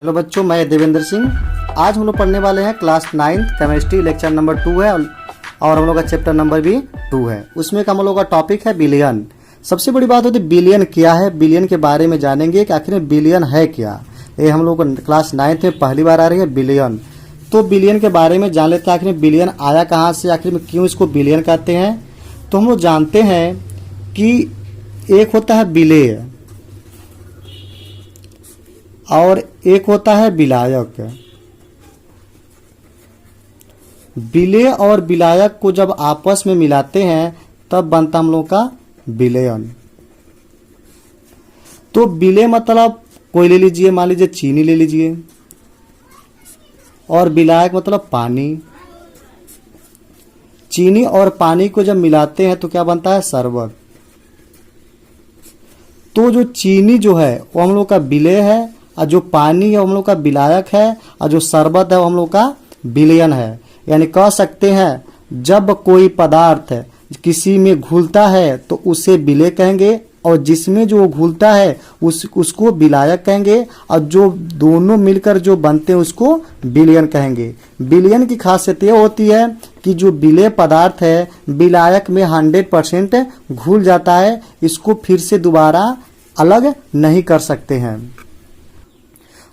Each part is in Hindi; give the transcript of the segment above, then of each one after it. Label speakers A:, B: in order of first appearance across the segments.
A: हेलो बच्चों, मैं देवेंद्र सिंह। आज हम लोग पढ़ने वाले हैं क्लास 9 केमिस्ट्री, लेक्चर नंबर 2 है और हम लोग का चैप्टर नंबर भी 2 है। उसमें का हम लोग का टॉपिक है बिलियन। सबसे बड़ी बात होती है बिलियन क्या है, बिलियन के बारे में जानेंगे कि आखिर बिलियन है क्या। ये हम लोग क्लास 9 में पहली बार आ रही है बिलियन। तो बिलियन के बारे में जान लेते हैं, आखिर बिलियन आया कहाँ से, आखिर में क्यों इसको बिलियन कहते हैं। तो हम लोग जानते हैं कि एक होता है विलेय और एक होता है विलायक। विलेय और विलायक को जब आपस में मिलाते हैं तब बनता हम लोग का विलयन। तो विलेय मतलब कोई ले लीजिए, मान लीजिए चीनी ले लीजिए, और विलायक मतलब पानी। चीनी और पानी को जब मिलाते हैं तो क्या बनता है, शरबत। तो जो चीनी जो है वो हम लोग का विलेय है, और जो पानी है वो हम लोग का विलायक है, और जो शरबत है वो हम लोग का विलयन है। यानी कह सकते हैं जब कोई पदार्थ किसी में घुलता है तो उसे विलेय कहेंगे, और जिसमें जो घुलता है उसको विलायक कहेंगे, और जो दोनों मिलकर जो बनते हैं उसको विलयन कहेंगे। विलयन की खासियत यह होती है कि जो विलेय पदार्थ है विलायक में 100% घुल जाता है, इसको फिर से दोबारा अलग नहीं कर सकते हैं।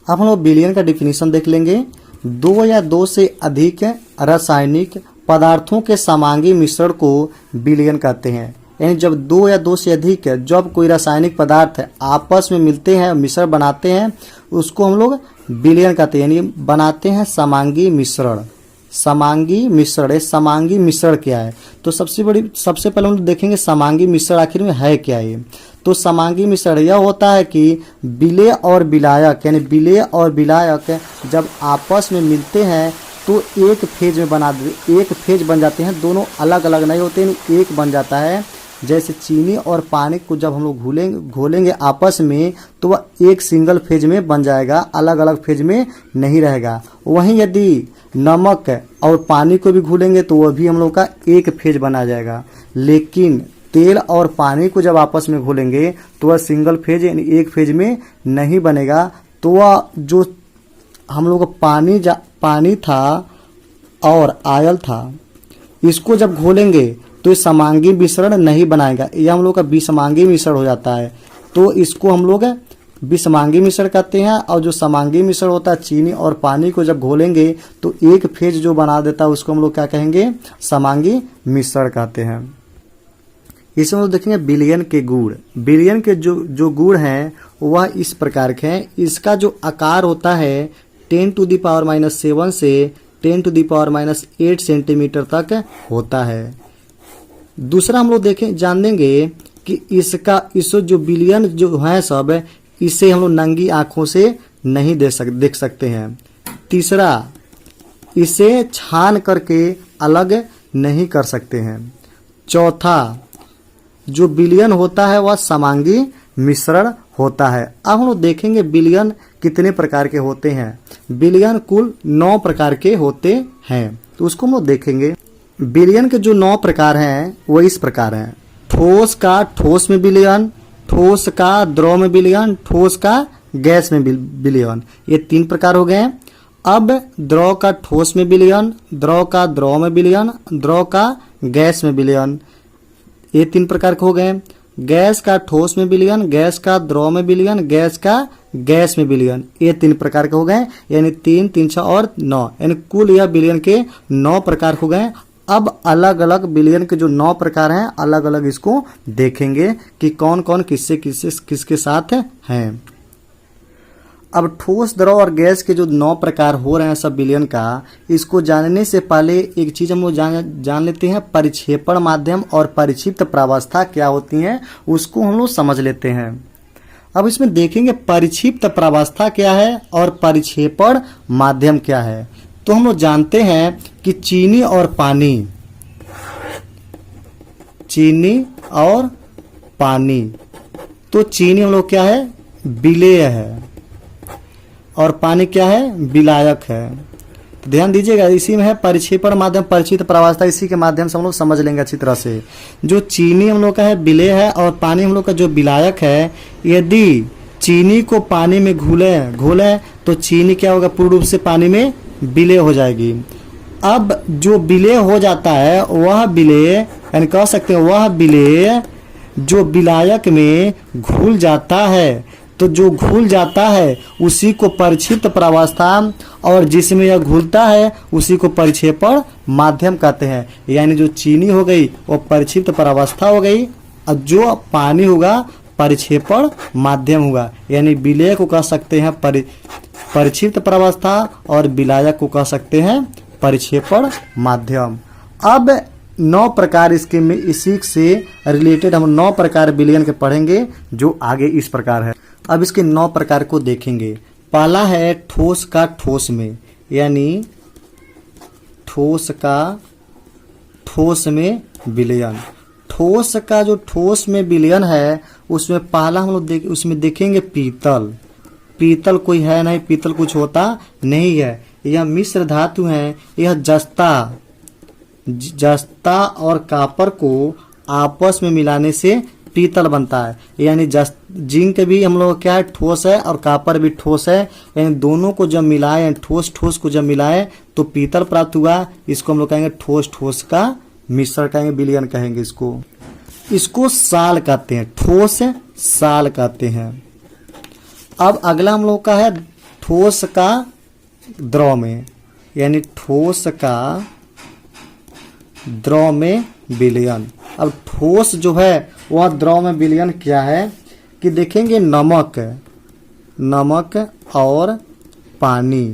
A: अब हम लोग विलयन का डिफिनीशन देख लेंगे। दो या दो से अधिक रासायनिक पदार्थों के समांगी मिश्रण को विलयन कहते हैं। यानी जब दो या दो से अधिक जब कोई रासायनिक पदार्थ आपस में मिलते हैं, मिश्रण बनाते हैं, उसको हम लोग विलयन कहते हैं, यानी बनाते हैं समांगी मिश्रण। समांगी मिश्रण, समांगी मिश्रण क्या है, तो सबसे पहले हम लोग देखेंगे समांगी मिश्रण आखिर में है क्या है। तो समांगी मिश्रण यह होता है कि विलेय और विलायक, यानी विलेय और विलायक जब आपस में मिलते हैं तो एक फेज में एक फेज बन जाते हैं। दोनों अलग अलग नहीं होते, एक बन जाता है। जैसे चीनी और पानी को जब हम लोग घोलेंगे आपस में तो वह एक सिंगल फेज में बन जाएगा, अलग अलग फेज में नहीं रहेगा। वहीं यदि नमक और पानी को भी घोलेंगे तो वह भी हम लोग का एक फेज बना जाएगा। लेकिन तेल और पानी को जब आपस में घोलेंगे तो वह सिंगल फेज यानी एक फेज में नहीं बनेगा। तो वह जो हम लोग का पानी था और आयल था, इसको जब घोलेंगे तो ये समांगी मिश्रण नहीं बनाएगा, यह हम लोग का विसमांगी मिश्रण हो जाता है। तो इसको हम लोग विसमांगी मिश्रण कहते हैं। और जो समांगी मिश्रण होता है चीनी और पानी को जब घोलेंगे तो एक फेज जो बना देता है उसको हम लोग क्या कहेंगे, समांगी मिश्रण कहते हैं। इसमें हम लोग देखेंगे विलयन के गुण। विलयन के जो गुण हैं वह इस प्रकार के हैं। इसका जो आकार होता है 10⁻⁻7 से 10⁻⁸ सेंटीमीटर तक होता है। दूसरा हम लोग जान देंगे कि इसको जो विलयन जो है सब, इसे हम लोग नंगी आंखों से नहीं देख सकते हैं। तीसरा, इसे छान करके अलग नहीं कर सकते हैं। चौथा, जो विलयन होता है वह समांगी मिश्रण होता है। अब हम लोग देखेंगे विलयन कितने प्रकार के होते हैं। विलयन कुल 9 प्रकार के होते हैं, तो उसको हम लोग देखेंगे। विलयन के जो 9 प्रकार हैं वो इस प्रकार हैं। ठोस का ठोस में विलयन, ठोस का द्रव में विलयन, ठोस का गैस में विलयन, ये 3 प्रकार हो गए। अब द्रव का ठोस में विलयन, द्रव का द्रव में विलयन, द्रव का गैस में विलयन, ये 3 प्रकार के हो गए। गैस का ठोस में विलयन, गैस का द्रव में विलयन, गैस का गैस में विलयन, ये 3 प्रकार के हो गए। यानी 3, 3, 6 और 9, यानी कुल यह विलयन के 9 प्रकार हो गए। अब अलग अलग विलयन के जो 9 प्रकार हैं अलग अलग इसको देखेंगे कि कौन कौन किसके साथ हैं। अब ठोस, द्रव और गैस के जो 9 प्रकार हो रहे हैं सब विलयन का, इसको जानने से पहले एक चीज हम लोग जान लेते हैं, परिक्षेपण माध्यम और परिक्षिप्त प्रावस्था क्या होती हैं उसको हम लोग समझ लेते हैं। अब इसमें देखेंगे परिक्षिप्त प्रावस्था क्या है और परिक्षेपण माध्यम क्या है। तो हम लोग जानते हैं कि चीनी और पानी, तो चीनी हम लोग क्या है, विलेय है, और पानी क्या है, विलायक है। तो ध्यान दीजिएगा, इसी में है परिक्षेपण माध्यम, परिचित प्रावस्था, इसी के माध्यम से हम लोग समझ लेंगे अच्छी तरह से। जो चीनी हम लोग का है विलेय है, और पानी हम लोग का जो विलायक है, यदि चीनी को पानी में घोले तो चीनी क्या होगा, पूर्ण रूप से पानी में विलय हो जाएगी। अब जो विलय हो जाता है वह विलय, यानी कह सकते हैं वह विलय जो विलायक में घुल जाता है, तो जो घुल जाता है उसी को परिक्षिप्त प्रावस्था, और जिसमें यह घुलता है उसी को परिक्षेपण माध्यम कहते हैं। यानी जो चीनी हो गई वो परिक्षिप्त प्रावस्था हो गई, और जो पानी होगा परिक्षेपण माध्यम होगा। यानी विलय को कह सकते हैं परिक्षिप्त प्रावस्था, और विलायक को कह सकते हैं परिक्षेपण माध्यम। अब 9 प्रकार इसके में, इसी से रिलेटेड हम 9 प्रकार विलयन के पढ़ेंगे, जो आगे इस प्रकार है। अब इसके 9 प्रकार को देखेंगे। पहला है ठोस का ठोस में, यानी ठोस का ठोस में विलयन। ठोस का जो ठोस में विलयन है उसमें पहला हम लोग उसमें देखेंगे पीतल। पीतल कोई है नहीं, पीतल कुछ होता नहीं है, यह मिश्र धातु है। यह जस्ता और कापर को आपस में मिलाने से पीतल बनता है। यानी जिंक भी हम लोग क्या है, ठोस है, और कापर भी ठोस है। यानी दोनों को जब मिलाए, ठोस ठोस को जब मिलाए तो पीतल प्राप्त हुआ। इसको हम लोग कहेंगे ठोस ठोस का मिश्रण कहेंगे, विलयन कहेंगे इसको साल कहते हैं, ठोस साल कहते हैं। अब अगला हम लोग का है ठोस का द्रव में, यानी ठोस का द्रव में विलयन। अब ठोस जो है वह द्रव में विलयन क्या है कि देखेंगे नमक और पानी।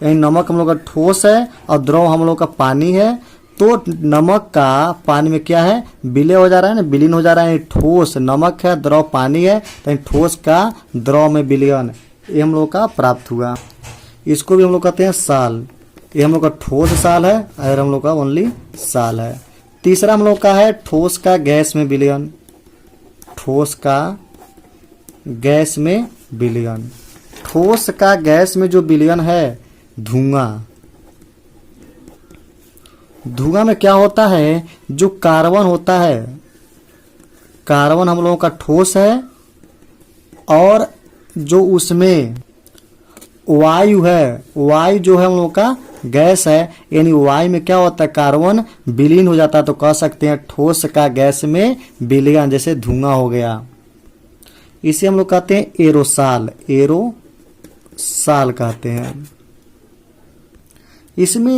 A: यानी नमक हम लोग का ठोस है और द्रव हम लोग का पानी है, तो नमक का पानी में क्या है, विलय हो जा रहा है ना, विलीन हो जा रहा है। ठोस नमक है, द्रव पानी है, तो ठोस का द्रव में विलयन ये हम लोग का प्राप्त हुआ। इसको भी हम लोग कहते हैं साल। ये हम लोग का ठोस साल है, और हम लोग का ओनली साल है। तीसरा हम लोग का है ठोस का गैस में विलयन। ठोस का गैस में विलयन। ठोस का गैस में जो विलयन है धुआं। धुआं में क्या होता है, जो कार्बन होता है, कार्बन हम लोगों का ठोस है, और जो उसमें वायु है, वायु जो है हम लोगों का गैस है। यानी वायु में क्या होता है, कार्बन विलीन हो जाता है, तो कह सकते हैं ठोस का गैस में विलयन, जैसे धुआं हो गया। इसे हम लोग कहते हैं एरोसाल। एरोसाल कहते हैं। इसमें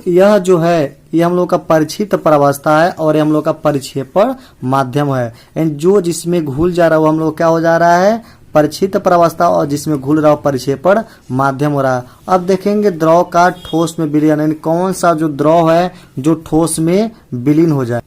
A: यह जो है ये हम लोग का परिक्षिप्त प्रावस्था है, और ये हम लोग का परिक्षेपण माध्यम है। यानी जो जिसमें घुल जा रहा है वो हम लोग क्या हो जा रहा है, परिक्षिप्त प्रावस्था, और जिसमें घुल रहा हो परिक्षेपण माध्यम हो रहा है। अब देखेंगे द्रव का ठोस में विलयन, यानी कौन सा जो द्रव है जो ठोस में विलीन हो जाए।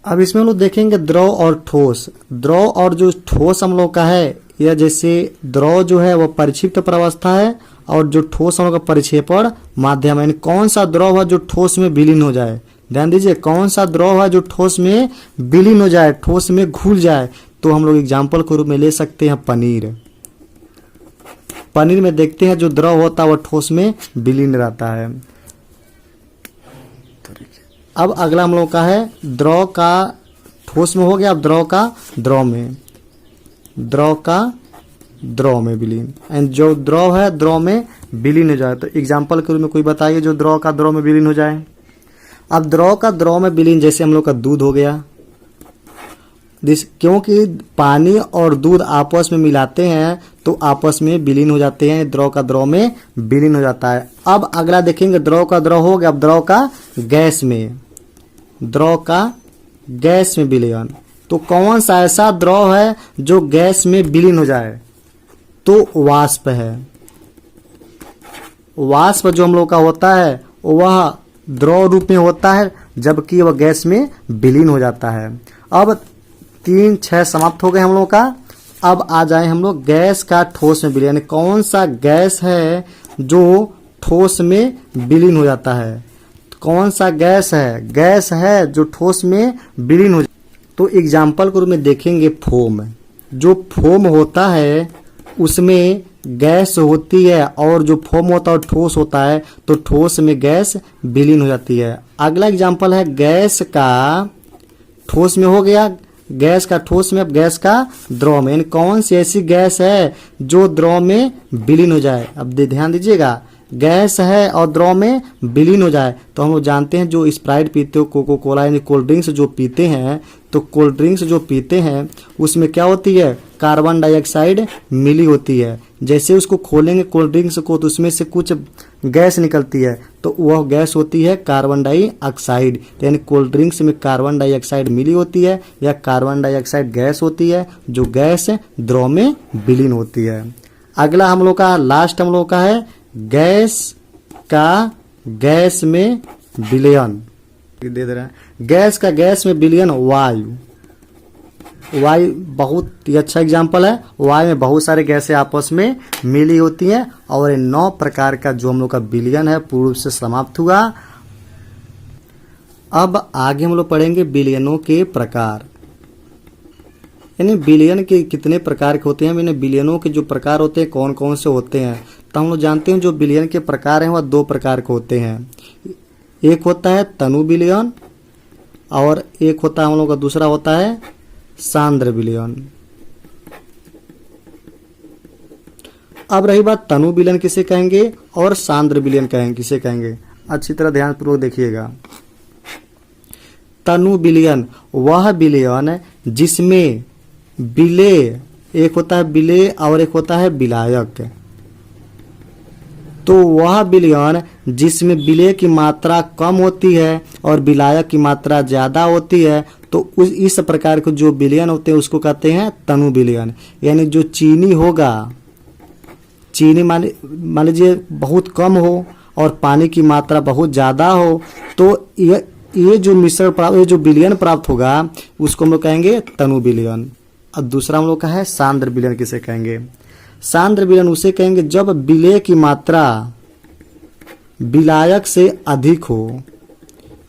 A: अब इसमें हम लोग देखेंगे द्रव और ठोस। द्रव और जो ठोस हम लोग का है, यह जैसे द्रव जो है वो परिक्षिप्त प्रावस्था है, और जो ठोस हम लोग का परिक्षेपण माध्यम है। यानी कौन सा द्रव है जो ठोस में विलीन हो जाए। ध्यान दीजिए, कौन सा द्रव है जो ठोस में विलीन हो जाए, ठोस में घुल जाए। तो हम लोग एग्जाम्पल के रूप में ले सकते हैं पनीर। पनीर में देखते हैं जो द्रव होता है वह ठोस में विलीन रहता है। अब अगला हम लोग का है द्रव का ठोस में हो गया। अब द्रव का द्रव में, द्रव का द्रव में विलीन। एंड जो द्रव है द्रव में विलीन हो जाए, तो एग्जाम्पल के रूप में कोई बताइए जो द्रव का द्रव में विलीन हो जाए। अब द्रव का द्रव में विलीन, जैसे हम लोग का दूध हो गया। क्योंकि पानी और दूध आपस में मिलाते हैं तो आपस में विलीन हो जाते हैं, द्रव का द्रव में विलीन हो जाता है। अब अगला देखेंगे द्रव का द्रव हो गया। अब द्रव का गैस में, द्रव का गैस में विलयन। तो कौन सा ऐसा द्रव है जो गैस में विलीन हो जाए, तो वाष्प है। वाष्प जो हम लोग का होता है वह द्रव रूप में होता है, जबकि वह गैस में विलीन हो जाता है। अब 3, 6 समाप्त हो गए हम लोग का। अब आ जाए हम लोग गैस का ठोस में विलयन। कौन सा गैस है जो ठोस में विलीन हो जाता है, कौन सा गैस है, गैस है जो ठोस में विलीन हो जाता है। तो एग्जाम्पल के रूप में देखेंगे फोम। जो फोम होता है उसमें गैस होती है, और जो फोम होता है ठोस होता है, तो ठोस में गैस विलीन हो जाती है। अगला एग्जाम्पल है गैस का ठोस में हो गया। गैस का ठोस में, अब गैस का द्रव में, यानी कौन सी ऐसी गैस है जो द्रव में विलीन हो जाए। अब ध्यान दीजिएगा, गैस है और द्रव में विलीन हो जाए। तो हम लोग जानते हैं जो स्प्राइट पीते हो, कोको कोला यानी कोल्ड ड्रिंक्स जो पीते हैं, तो कोल्ड ड्रिंक्स जो पीते हैं उसमें क्या होती है, कार्बन डाइऑक्साइड मिली होती है। जैसे उसको खोलेंगे कोल्ड ड्रिंक्स को तो उसमें से कुछ गैस निकलती है, तो वह गैस होती है कार्बन डाइऑक्साइड। यानी कोल्ड ड्रिंक्स में कार्बन डाइऑक्साइड मिली होती है या कार्बन डाइऑक्साइड गैस होती है, जो गैस द्रव में विलीन होती है। अगला हम लोग का लास्ट हम लोग का है गैस का गैस में विलयन। दे दे रहे हैं गैस का गैस में विलयन, वायु। वायु बहुत ही अच्छा एग्जाम्पल है। वायु में बहुत सारे गैसें आपस में मिली होती हैं और 9 प्रकार का जो हम लोग का विलयन है पूर्व से समाप्त हुआ। अब आगे हम लोग पढ़ेंगे विलयनों के प्रकार, यानी विलयन के कितने प्रकार के होते हैं, यानी विलयनों के जो प्रकार होते हैं कौन कौन से होते हैं। तो हम लोग जानते हैं जो विलयन के प्रकार हैं वह 2 प्रकार के होते हैं। एक होता है तनु विलयन और एक होता है हम लोग का दूसरा होता है सांद्र विलयन। अब रही बात तनु विलयन किसे कहेंगे और सांद्र विलयन किसे कहेंगे, अच्छी तरह ध्यानपूर्वक देखिएगा। तनु विलयन वह विलयन जिसमें विलेय, एक होता है विलेय और एक होता है विलायक। तो वह विलयन जिसमें विलेय की मात्रा कम होती है और विलायक की मात्रा ज्यादा होती है, तो इस प्रकार के जो विलयन होते हैं उसको कहते हैं तनु विलयन। यानी जो चीनी होगा, चीनी मान लीजिए बहुत कम हो और पानी की मात्रा बहुत ज्यादा हो, तो ये जो मिश्रण प्राप्त, ये जो विलयन प्राप्त होगा उसको हम लोग कहेंगे तनु विलयन। और दूसरा हम लोग का है सांद्र विलयन किसे कहेंगे। सांद्र विलयन उसे कहेंगे जब विलेय की मात्रा विलायक से अधिक हो,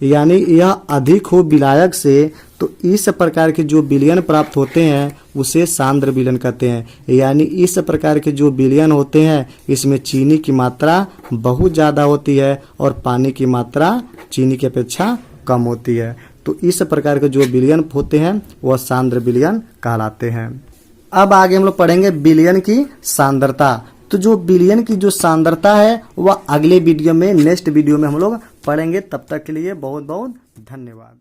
A: यानी यह अधिक हो विलायक से, तो इस प्रकार के जो विलयन प्राप्त होते हैं उसे सांद्र विलयन कहते हैं। यानी इस प्रकार के जो विलयन होते हैं इसमें चीनी की मात्रा बहुत ज़्यादा होती है और पानी की मात्रा चीनी की अपेक्षा कम होती है। तो इस प्रकार के जो विलयन होते हैं वह सांद्र विलयन कहलाते हैं। अब आगे हम लोग पढ़ेंगे विलयन की सांद्रता। तो जो विलयन की जो सांद्रता है वह अगले वीडियो में, नेक्स्ट वीडियो में हम लोग पढ़ेंगे। तब तक के लिए बहुत बहुत धन्यवाद।